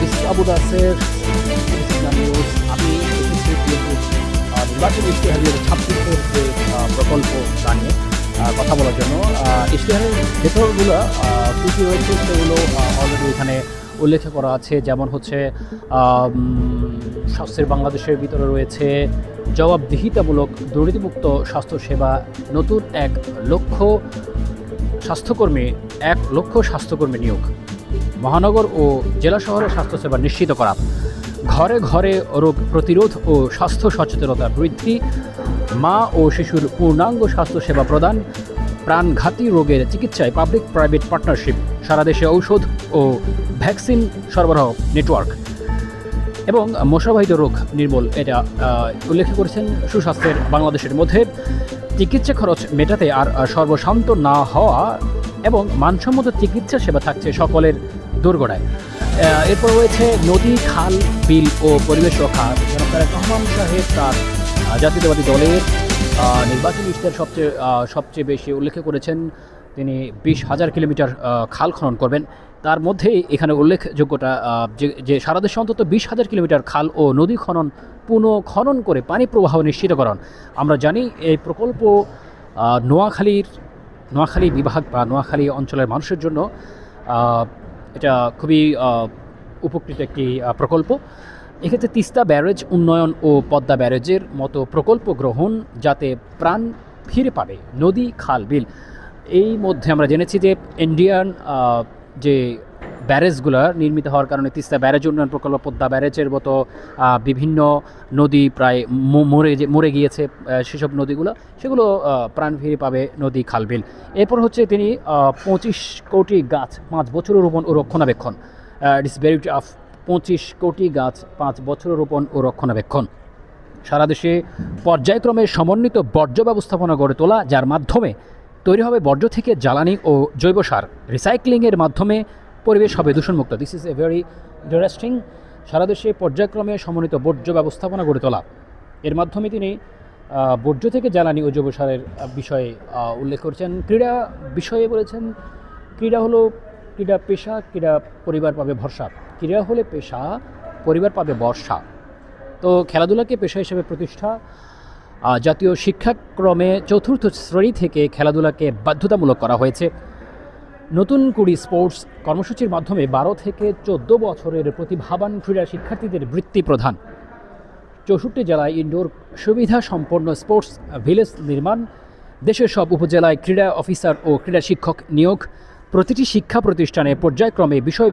This Abu Naser news. আমি নির্বাচন ইশতেহারের ছাত্রদের যে প্রকল্প তা নিয়ে কথা বলার জন্য ইশতেহারের ভেতরগুলো কী কী রয়েছে সেগুলো অলরেডি এখানে উল্লেখ করা আছে। যেমন হচ্ছে স্বাস্থ্যের বাংলাদেশের ভিতরে রয়েছে জবাবদিহিতামূলক দুর্নীতিমুক্ত স্বাস্থ্যসেবা, নতুন 1 লক্ষ স্বাস্থ্যকর্মী নিয়োগ, মহানগর ও জেলা শহরে স্বাস্থ্যসেবা নিশ্চিত করা, ঘরে ঘরে রোগ প্রতিরোধ ও স্বাস্থ্য সচেতনতা বৃদ্ধি, মা ও শিশুর পূর্ণাঙ্গ স্বাস্থ্যসেবা প্রদান, প্রাণঘাতী রোগের চিকিৎসায় পাবলিক প্রাইভেট পার্টনারশিপ, সারা দেশে ঔষধ ও ভ্যাকসিন সরবরাহ নেটওয়ার্ক এবং মশাবাহিত রোগ নির্মূল। এটা উল্লেখ করেছেন। সুস্বাস্থ্যের বাংলাদেশের মধ্যে চিকিৎসা খরচ মেটাতে আর সর্বশান্ত না হওয়া এবং মানসম্মত চিকিৎসা সেবা থাকছে সকলের দোরগোড়ায়। এরপর রয়েছে নদী, খাল, বিল ও পরিবেশ রক্ষা। জনাব তারেক রহমান সাহেব তার জাতীয়তাবাদী দলের নির্বাচনী ইশতেহার সবচেয়ে বেশি উল্লেখ করেছেন তিনি 20,000 কিলোমিটার খাল খনন করবেন। তার মধ্যে এখানে উল্লেখযোগ্যটা যে সারা দেশে অন্তত 20,000 কিলোমিটার খাল ও নদী পুনঃখনন করে পানি প্রবাহ নিশ্চিতকরণ। আমরা জানি এই প্রকল্প নোয়াখালী বিভাগ বা নোয়াখালী অঞ্চলের মানুষের জন্য এটা খুবই উপকৃত একটি প্রকল্প। এক্ষেত্রে তিস্তা ব্যারেজ উন্নয়ন ও পদ্মা ব্যারেজের মতো প্রকল্প গ্রহণ, যাতে প্রাণ ফিরে পাবে নদী, খাল, বিল। এই মধ্যে আমরা জেনেছি যে ইন্ডিয়ান যে ব্যারেজগুলো নির্মিত হওয়ার কারণে তিস্তা ব্যারেজ উন্নয়ন প্রকল্প, পদ্মা ব্যারেজের মতো বিভিন্ন নদী প্রায় মরে গিয়েছে। সেসব নদীগুলো সেগুলো প্রাণ ফিরে পাবে নদী, খাল, বিল। এরপর হচ্ছে তিনি 25 কোটি গাছ 5 বছরের রোপণ ও রক্ষণাবেক্ষণ। ইট ইস ভেরি টাফ। 25 কোটি গাছ 5 বছরের রোপণ ও রক্ষণাবেক্ষণ। সারা দেশে পর্যায়ক্রমে সমন্বিত বর্জ্য ব্যবস্থাপনা গড়ে তোলা, যার মাধ্যমে তৈরি হবে বর্জ্য থেকে জ্বালানি ও জৈব সার। রিসাইক্লিংয়ের মাধ্যমে পরিবেশ হবে দূষণমুক্ত। This is a very interesting. সারা দেশে পর্যায়ক্রমে সমন্বিত বর্জ্য ব্যবস্থাপনা গড়ে তোলা, এর মাধ্যমে তিনি বর্জ্য থেকে জ্বালানি ও জৈব সারের বিষয়ে উল্লেখ করেছেন। ক্রীড়া বিষয়ে বলেছেন, ক্রীড়া পেশা, ক্রীড়া পরিবার পাবে ভরসা। ক্রীড়া হলে পেশা, পরিবার পাবে বর্ষা। তো খেলাধুলাকে পেশা হিসেবে প্রতিষ্ঠা। জাতীয় শিক্ষাক্রমে 4র্থ শ্রেণী থেকে খেলাধুলাকে বাধ্যতামূলক করা হয়েছে। নতুন কুড়ি স্পোর্টস কর্মসূচির মাধ্যমে 12 থেকে 14 বছরের প্রতিভাবান ক্রীড়া শিক্ষার্থীদের বৃত্তি প্রদান। 64 জেলায় ইনডোর সুবিধা সম্পন্ন স্পোর্টস ভিলেজ নির্মাণ। দেশের সব উপজেলায় ক্রীড়া অফিসার ও ক্রীড়া শিক্ষক নিয়োগ। প্রতিটি শিক্ষা প্রতিষ্ঠানে পর্যায়ক্রমে বিষয়